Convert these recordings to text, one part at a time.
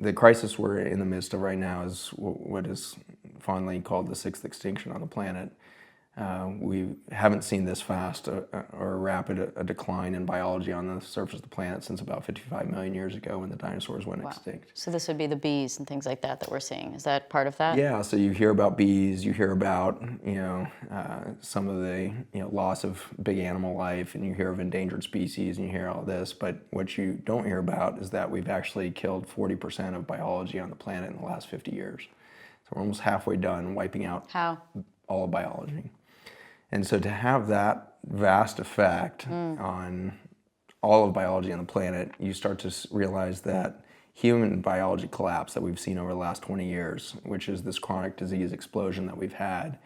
the crisis we're in the midst of right now is what is fondly called the sixth extinction on the planet. We haven't seen this fast or rapid a decline in biology on the surface of the planet since about 55 million years ago when the dinosaurs went extinct. So this would be the bees and things like that we're seeing. Is that part of that? Yeah, so you hear about bees, you hear about some of the loss of big animal life, and you hear of endangered species, and you hear all this. But what you don't hear about is that we've actually killed 40% of biology on the planet in the last 50 years. So we're almost halfway done wiping out all of biology. And so to have that vast effect on all of biology on the planet, you start to realize that human biology collapse that we've seen over the last 20 years, which is this chronic disease explosion that we've had,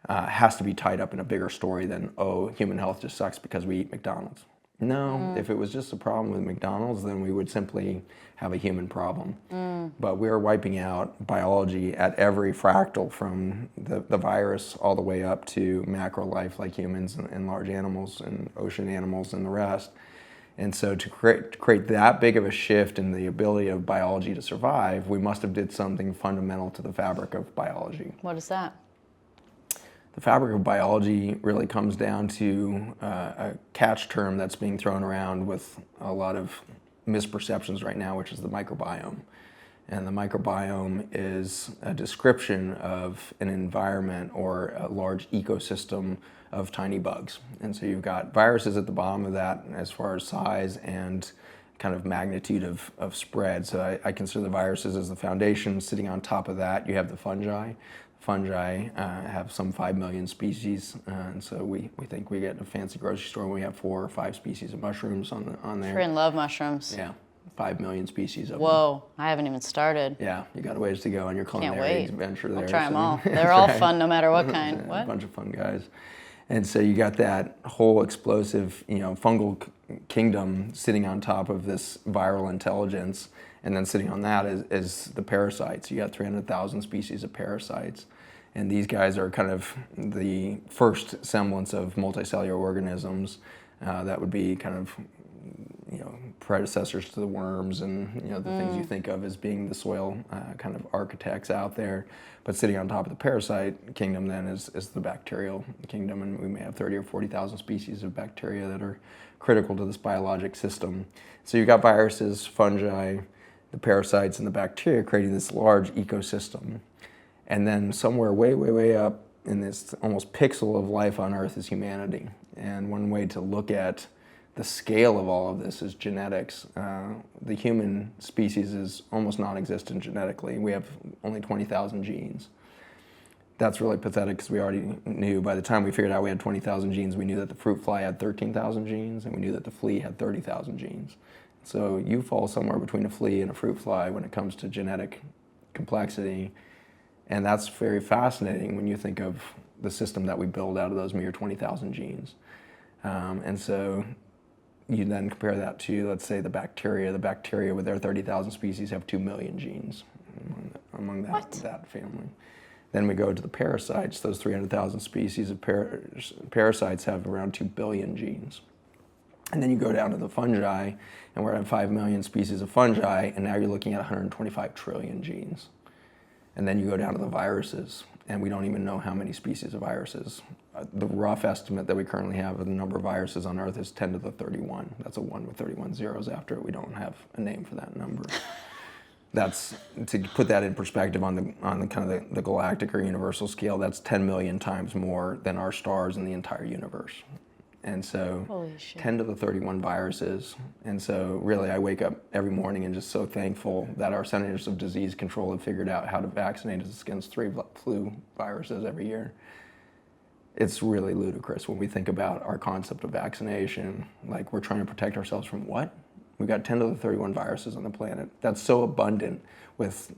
has to be tied up in a bigger story than, oh, human health just sucks because we eat McDonald's. No, if it was just a problem with McDonald's, then we would simply have a human problem. But we're wiping out biology at every fractal, from the virus all the way up to macro life like humans and large animals and ocean animals and the rest. And so to create that big of a shift in the ability of biology to survive, we must have did something fundamental to the fabric of biology. What is that? The fabric of biology really comes down to a catch term that's being thrown around with a lot of misperceptions right now, which is the microbiome. And the microbiome is a description of an environment or a large ecosystem of tiny bugs. And so you've got viruses at the bottom of that as far as size and kind of magnitude of spread. So I consider the viruses as the foundation. Sitting on top of that, you have the fungi. Fungi have some 5 million species, and so we think we get a fancy grocery store when we have 4 or 5 species of mushrooms on there. Freaking love mushrooms. Yeah, 5 million species of them. Whoa, I haven't even started. Yeah, you got a ways to go on your culinary adventure there. I'll try them all. They're all fun no matter what kind. A bunch of fun guys. And so you got that whole explosive, fungal kingdom sitting on top of this viral intelligence, and then sitting on that is the parasites. You got 300,000 species of parasites. And these guys are kind of the first semblance of multicellular organisms that would be kind of, predecessors to the worms and, the things you think of as being the soil kind of architects out there. But sitting on top of the parasite kingdom then is the bacterial kingdom, and we may have 30 or 40,000 species of bacteria that are critical to this biologic system. So you've got viruses, fungi, the parasites, and the bacteria creating this large ecosystem. And then somewhere way, way, way up in this almost pixel of life on Earth is humanity. And one way to look at the scale of all of this is genetics. The human species is almost non-existent genetically. We have only 20,000 genes. That's really pathetic because we already knew, by the time we figured out we had 20,000 genes, we knew that the fruit fly had 13,000 genes, and we knew that the flea had 30,000 genes. So you fall somewhere between a flea and a fruit fly when it comes to genetic complexity. And that's very fascinating when you think of the system that we build out of those mere 20,000 genes. And so you then compare that to, let's say, the bacteria. The bacteria with their 30,000 species have 2 million genes among that family. Then we go to the parasites. Those 300,000 species of parasites have around 2 billion genes. And then you go down to the fungi, and we're at 5 million species of fungi, and now you're looking at 125 trillion genes. And then you go down to the viruses, and we don't even know how many species of viruses. The rough estimate that we currently have of the number of viruses on Earth is 10 to the 31. That's a 1 with 31 zeros after it. We don't have a name for that number. That's, to put that in perspective on the kind of the galactic or universal scale, that's 10 million times more than our stars in the entire universe. And so 10 to the 31 viruses. And so really I wake up every morning and just so thankful that our Centers of Disease Control have figured out how to vaccinate us against 3 flu viruses every year. It's really ludicrous when we think about our concept of vaccination. Like, we're trying to protect ourselves from what? We've got 10 to the 31 viruses on the planet. That's so abundant with,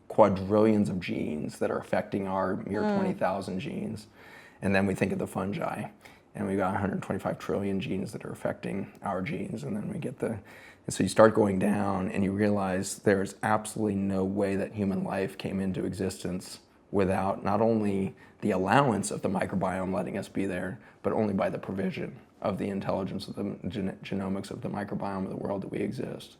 quadrillions of genes that are affecting our mere 20,000 genes. And then we think of the fungi. And we've got 125 trillion genes that are affecting our genes, and then we get and so you start going down and you realize there's absolutely no way that human life came into existence without not only the allowance of the microbiome letting us be there, but only by the provision of the intelligence of the genomics of the microbiome of the world that we exist.